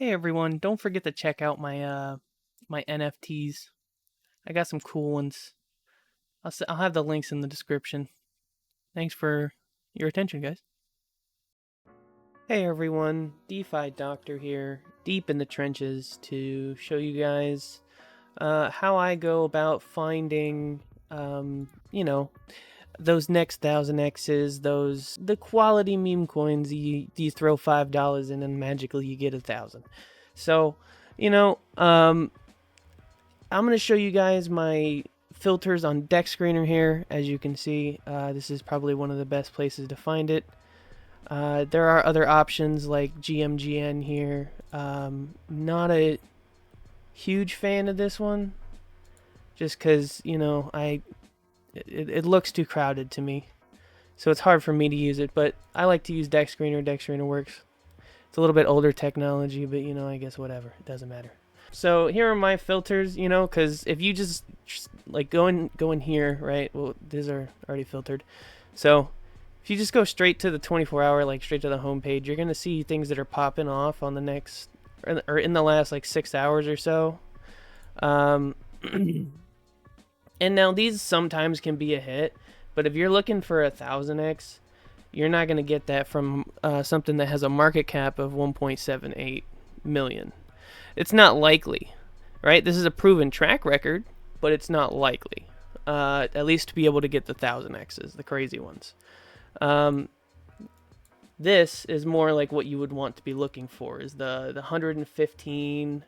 Hey everyone, don't forget to check out my NFTs. I got some cool ones. I'll have the links in the description. Thanks for your attention, guys. Hey everyone, DeFi Doctor here, deep in the trenches to show you guys how I go about finding those next 1000x's, the quality meme coins. You throw $5 in and magically you get 1,000. So, I'm going to show you guys my filters on Deck Screener here. As you can see, this is probably one of the best places to find it. There are other options like GMGN here. Not a huge fan of this one, just because, it looks too crowded to me. So it's hard for me to use it, but I like to use Deck Screener. Deck Screener works. It's a little bit older technology, but I guess whatever. It doesn't matter. So here are my filters, because if you just like go in here, right? Well, these are already filtered. So if you just go straight to the 24-hour, like straight to the home page, you're gonna see things that are popping off on the next or in the last like 6 hours or so. And now these sometimes can be a hit, but if you're looking for 1000x, you're not gonna get that from something that has a market cap of 1.78 million. It's not likely, right? This is a proven track record, but it's not likely. At least to be able to get the 1000x's, the crazy ones. This is more like what you would want to be looking for, is the 115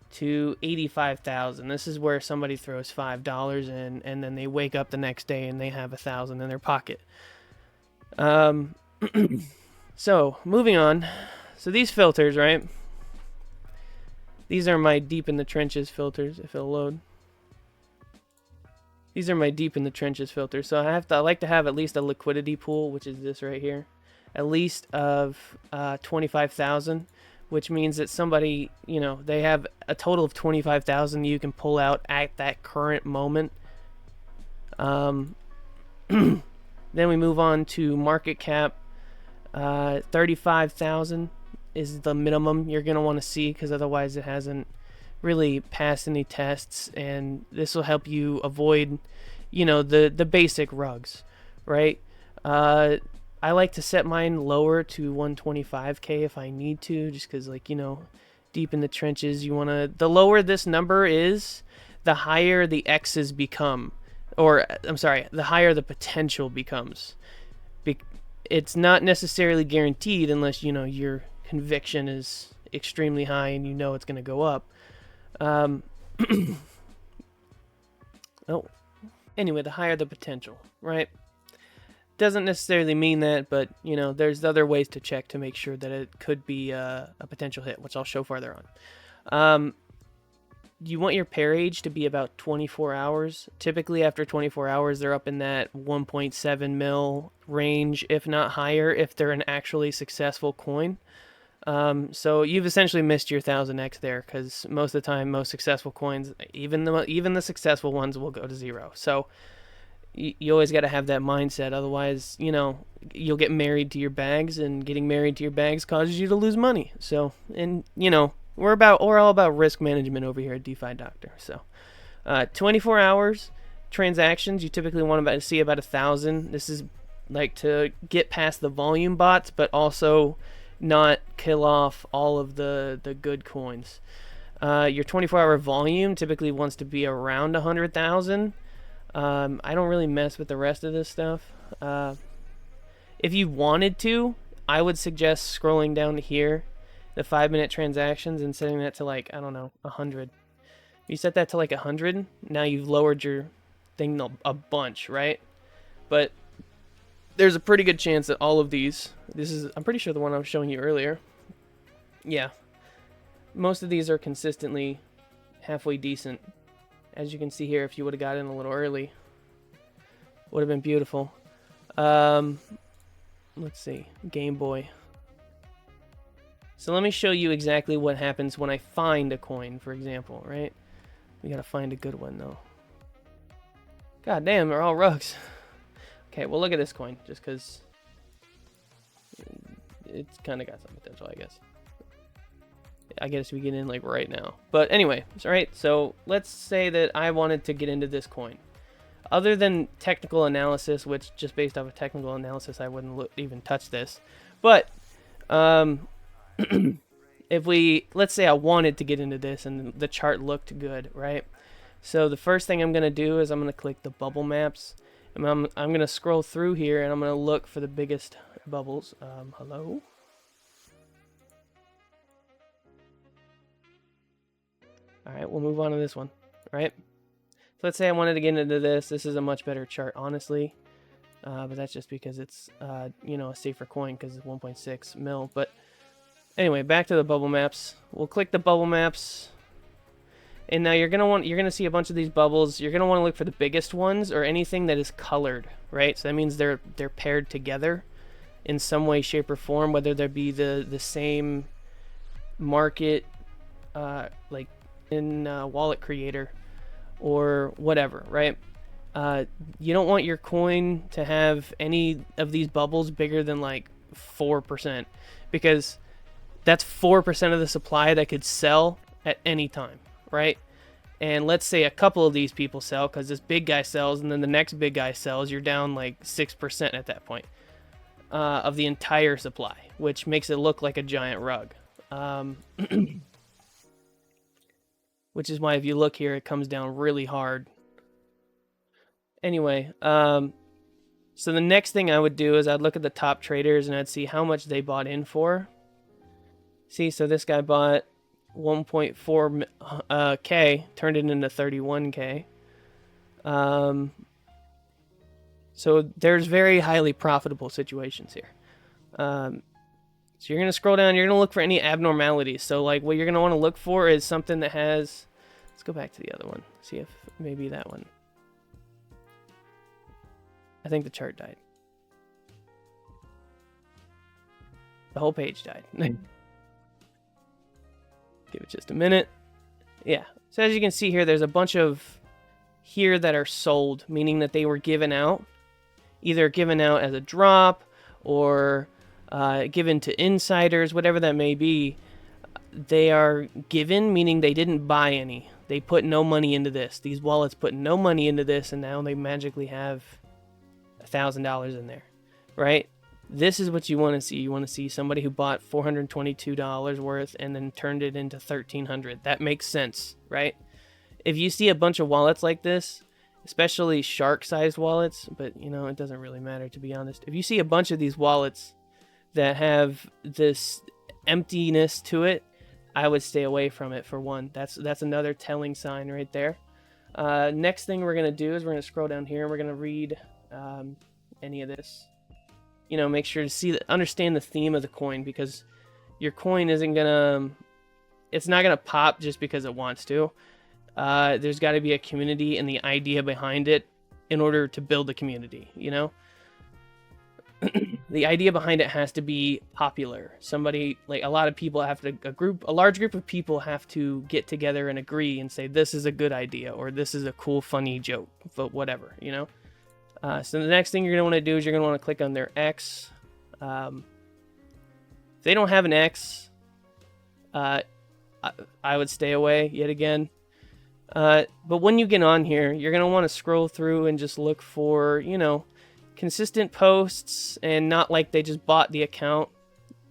to 85,000. This is where somebody throws $5 in, and then they wake up the next day and they have 1,000 in their pocket. So moving on. So these filters, right? These are my deep in the trenches filters, if it'll load. These are my deep in the trenches filters. So I like to have at least a liquidity pool, which is this right here, at least of 25,000, which means that somebody, they have a total of 25,000 you can pull out at that current moment. Then we move on to market cap. 35,000 is the minimum you're going to want to see, because otherwise it hasn't really passed any tests, and this will help you avoid, the basic rugs, right? I like to set mine lower to 125k if I need to, just because, deep in the trenches, the lower this number is, the higher the X's become, or I'm sorry, the higher the potential becomes. It's not necessarily guaranteed unless, your conviction is extremely high and it's going to go up. Anyway, the higher the potential, right? Doesn't necessarily mean that, but there's other ways to check to make sure that it could be a potential hit, which I'll show farther on. You want your pair age to be about 24 hours. Typically after 24 hours, they're up in that 1.7 mil range, if not higher, if they're an actually successful coin. So you've essentially missed your 1000x there, because most of the time, most successful coins, even the successful ones, will go to zero. So you always got to have that mindset. Otherwise, you'll get married to your bags, and getting married to your bags causes you to lose money. So, and we're all about risk management over here at DeFi Doctor. So, 24 hours transactions, you typically want to see about 1,000. This is like to get past the volume bots, but also not kill off all of the good coins. Your 24-hour volume typically wants to be around 100,000. I don't really mess with the rest of this stuff. If you wanted to, I would suggest scrolling down to here, the 5-minute transactions, and setting that to 100. If you set that to 100, now you've lowered your thing a bunch, right? But there's a pretty good chance that all of these, I'm pretty sure the one I was showing you earlier. Yeah. Most of these are consistently halfway decent. As you can see here, if you would have got in a little early, would have been beautiful. Let's see, Game Boy. So let me show you exactly what happens when I find a coin, for example, right? We gotta find a good one, though. God damn, they're all rugs. Okay, well, look at this coin, just because it's kind of got some potential, I guess. I guess we get in like right now. But anyway, right, so let's say that I wanted to get into this coin. Other than technical analysis, which just based off of technical analysis, I wouldn't even touch this. But let's say I wanted to get into this and the chart looked good, right? So the first thing I'm going to do is I'm going to click the bubble maps. And I'm going to scroll through here and I'm going to look for the biggest bubbles. Hello? All right, we'll move on to this one, right? So let's say I wanted to get into this. This is a much better chart, honestly. But that's just because it's, a safer coin because it's 1.6 mil. But anyway, back to the bubble maps. We'll click the bubble maps. And now you're gonna see a bunch of these bubbles. You're gonna want to look for the biggest ones or anything that is colored, right? So that means they're paired together in some way, shape, or form, whether there be the same market, like in wallet creator or whatever, right? You don't want your coin to have any of these bubbles bigger than like 4%, because that's 4% of the supply that could sell at any time, right? And let's say a couple of these people sell because this big guy sells and then the next big guy sells, you're down like 6% at that point of the entire supply, which makes it look like a giant rug. Which is why if you look here, it comes down really hard. Anyway, so the next thing I would do is I'd look at the top traders and I'd see how much they bought in for. See, so this guy bought 1.4 K, turned it into 31K. So there's very highly profitable situations here. So you're going to scroll down, you're going to look for any abnormalities. So like what you're going to want to look for is something that has, let's go back to the other one, see if maybe that one. I think the chart died. The whole page died. Give it just a minute. Yeah. So as you can see here, there's a bunch of here that are sold, meaning that they were given out. Either given out as a drop or given to insiders, whatever that may be. They are given, meaning they didn't buy any. They put no money into this. These wallets put no money into this, and now they magically have $1,000 in there, right? This is what you want to see. You want to see somebody who bought $422 worth and then turned it into $1,300. That makes sense, right? If you see a bunch of wallets like this, especially shark-sized wallets, but it doesn't really matter, to be honest. If you see a bunch of these wallets that have this emptiness to it, I would stay away from it, for one. That's another telling sign right there. Next thing we're going to do is we're going to scroll down here and we're going to read any of this. Make sure to understand the theme of the coin, because your coin it's not going to pop just because it wants to. There's got to be a community and the idea behind it in order to build a community, The idea behind it has to be popular. Somebody, like a lot of people have to, a large group of people have to get together and agree and say, this is a good idea, or this is a cool, funny joke, but whatever, So the next thing you're going to want to do is you're going to want to click on their X. If they don't have an X, I would stay away yet again. But when you get on here, you're going to want to scroll through and just look for, consistent posts, and not like they just bought the account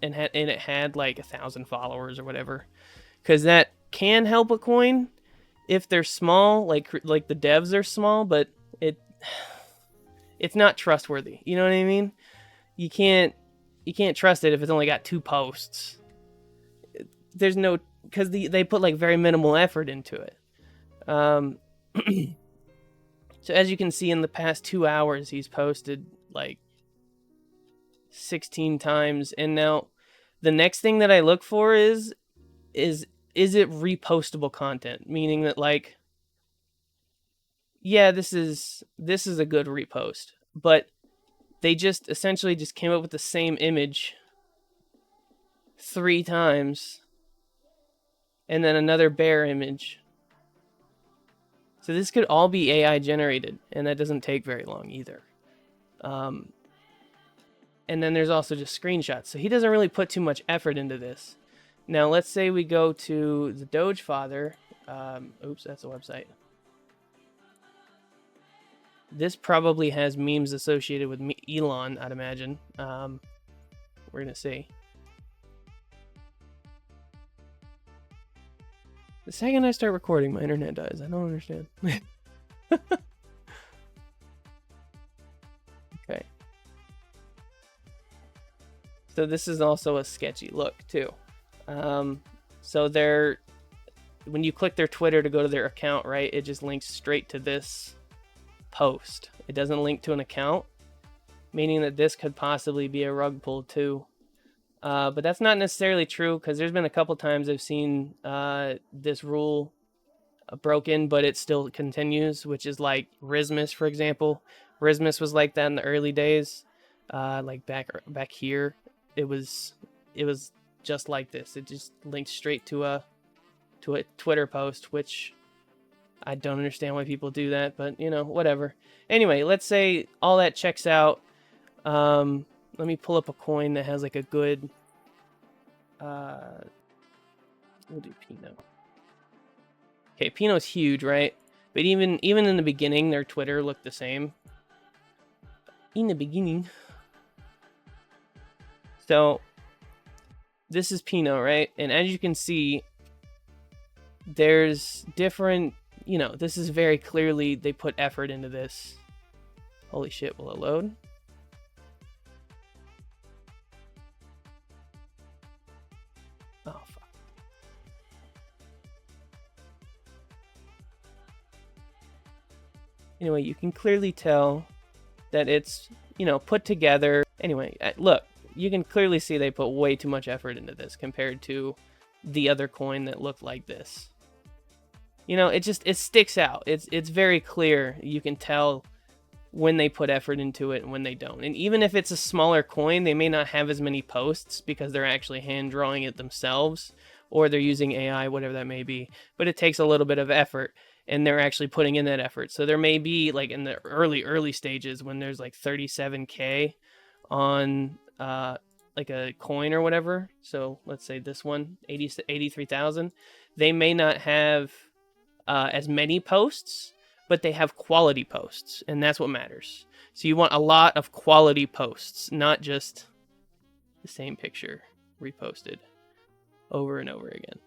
and it had like 1,000 followers or whatever, because that can help a coin if they're small, like the devs are small, but it's not trustworthy. You know what I mean? You can't trust it if it's only got 2 posts. There's no, because they put like very minimal effort into it. So as you can see, in the past 2 hours, he's posted like 16 times. And now the next thing that I look for is it repostable content? Meaning that, like, yeah, this is a good repost, but they just essentially just came up with the same image 3 times and then another bear image. So this could all be AI generated, and that doesn't take very long either. And then there's also just screenshots. So he doesn't really put too much effort into this. Now, let's say we go to the Doge Father. Oops, that's a website. This probably has memes associated with Elon, I'd imagine. We're going to see. The second I start recording, my internet dies. I don't understand. Okay. So this is also a sketchy look, too. So when you click their Twitter to go to their account, right, it just links straight to this post. It doesn't link to an account, meaning that this could possibly be a rug pull too. But that's not necessarily true, because there's been a couple times I've seen this rule broken, but it still continues, which is like Rismus, for example. Rismus was like that in the early days. Like back here, it was just like this. It just links straight to a Twitter post, which I don't understand why people do that, but whatever. Anyway, let's say all that checks out. Let me pull up a coin that has like a good. We'll do Pinot. Okay, Pinot's huge, right? But even in the beginning, their Twitter looked the same. In the beginning. So this is Pinot, right? And as you can see, there's different. This is very clearly they put effort into this. Holy shit! Will it load? Oh, fuck. Anyway, you can clearly tell that it's, put together. Anyway, look, you can clearly see they put way too much effort into this compared to the other coin that looked like this. It sticks out. It's very clear. You can tell when they put effort into it and when they don't. And even if it's a smaller coin, they may not have as many posts because they're actually hand drawing it themselves, or they're using AI, whatever that may be. But it takes a little bit of effort, and they're actually putting in that effort. So there may be, like in the early stages, when there's like 37K on like a coin or whatever. So let's say this one, 83,000. They may not have as many posts, but they have quality posts, and that's what matters. So you want a lot of quality posts, not just the same picture reposted over and over again.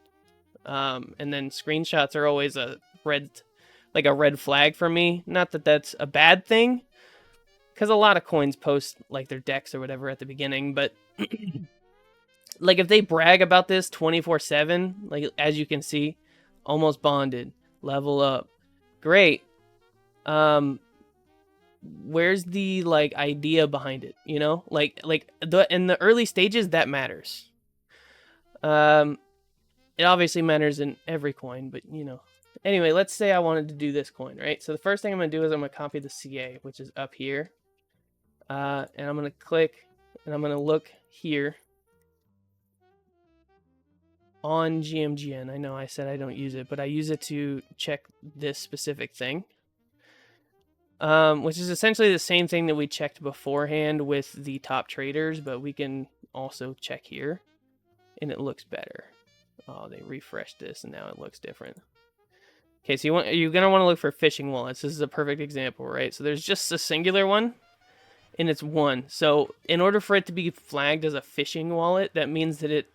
And then screenshots are always a red flag for me. Not that that's a bad thing, because a lot of coins post like their decks or whatever at the beginning, but like if they brag about this 24/7, like as you can see, almost bonded, level up, great. Where's the idea behind it? In the early stages, that matters. It obviously matters in every coin, but Anyway, let's say I wanted to do this coin, right? So the first thing I'm gonna do is I'm gonna copy the CA, which is up here, and I'm gonna click, and I'm gonna look here on GMGN. I know I said I don't use it, but I use it to check this specific thing. Which is essentially the same thing that we checked beforehand with the top traders, but we can also check here, and it looks better. Oh, they refreshed this, and now it looks different. Okay, so you're gonna want to look for phishing wallets. This is a perfect example, right? So there's just a singular one, and it's one. So in order for it to be flagged as a phishing wallet, that means that it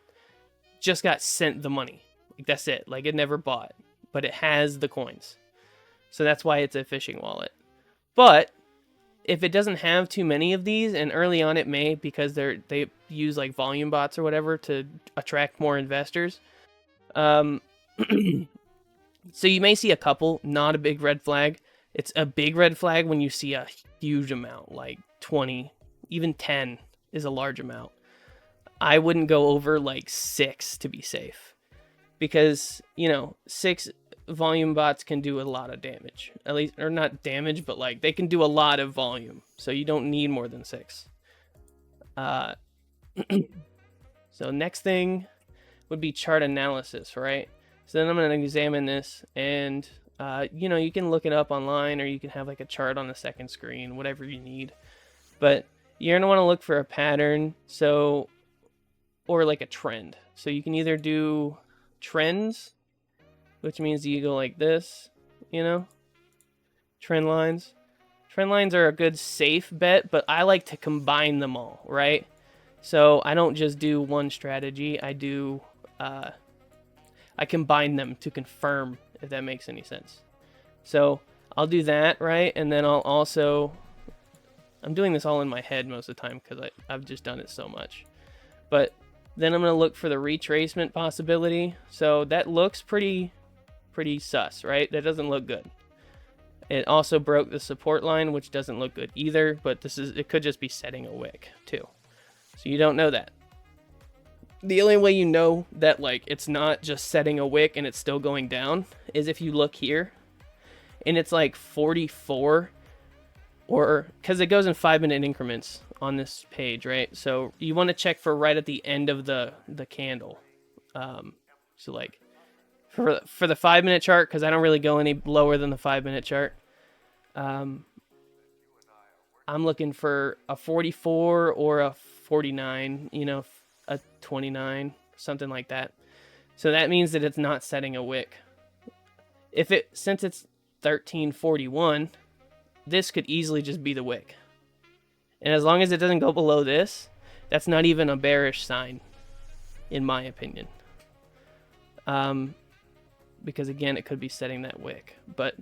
just got sent the money. Like that's it. Like it never bought, but it has the coins. So that's why it's a phishing wallet. But if it doesn't have too many of these, and early on it may, because they use like volume bots or whatever to attract more investors. So you may see a couple, not a big red flag. It's a big red flag when you see a huge amount, like 20, even 10 is a large amount. I wouldn't go over like 6 to be safe, because 6 volume bots can do a lot of damage, at least, or not damage, but like they can do a lot of volume, so you don't need more than 6. So next thing would be chart analysis, right? So then I'm going to examine this, and you can look it up online, or you can have like a chart on the second screen, whatever you need. But you're going to want to look for a pattern, or like a trend. So you can either do trends, which means you go like this, you know, trend lines. Trend lines are a good safe bet, but I like to combine them all, right? So I don't just do one strategy. I do, I combine them to confirm, if that makes any sense. So I'll do that, right? And then I'll also, I'm doing this all in my head most of the time because I've just done it so much. But then I'm going to look for the retracement possibility. So that looks pretty sus, right? That doesn't look good. It also broke the support line, which doesn't look good either, but it could just be setting a wick too. So you don't know that. The only way you know that like it's not just setting a wick and it's still going down is if you look here and it's like 44, or because it goes in 5-minute increments on this page, right? So you want to check for right at the end of the candle. So like for the 5-minute chart, because I don't really go any lower than the 5-minute chart. I'm looking for a 44 or a 49, you know, a 29, something like that. So that means that it's not setting a wick. Since it's 1341, this could easily just be the wick. And as long as it doesn't go below this, that's not even a bearish sign, in my opinion. Because again, it could be setting that wick. But,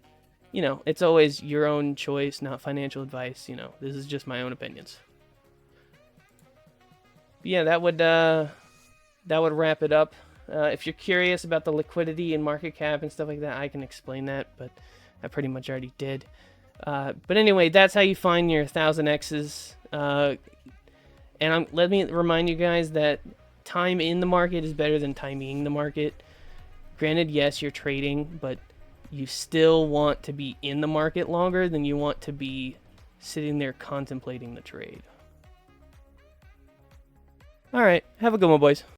you know, it's always your own choice, not financial advice. You know, this is just my own opinions. But yeah, that would wrap it up. If you're curious about the liquidity and market cap and stuff like that, I can explain that, but I pretty much already did. But anyway, that's how you find your 1000x's. And let me remind you guys that time in the market is better than timing the market. Granted, yes, you're trading, but you still want to be in the market longer than you want to be sitting there contemplating the trade. All right, have a good one, boys.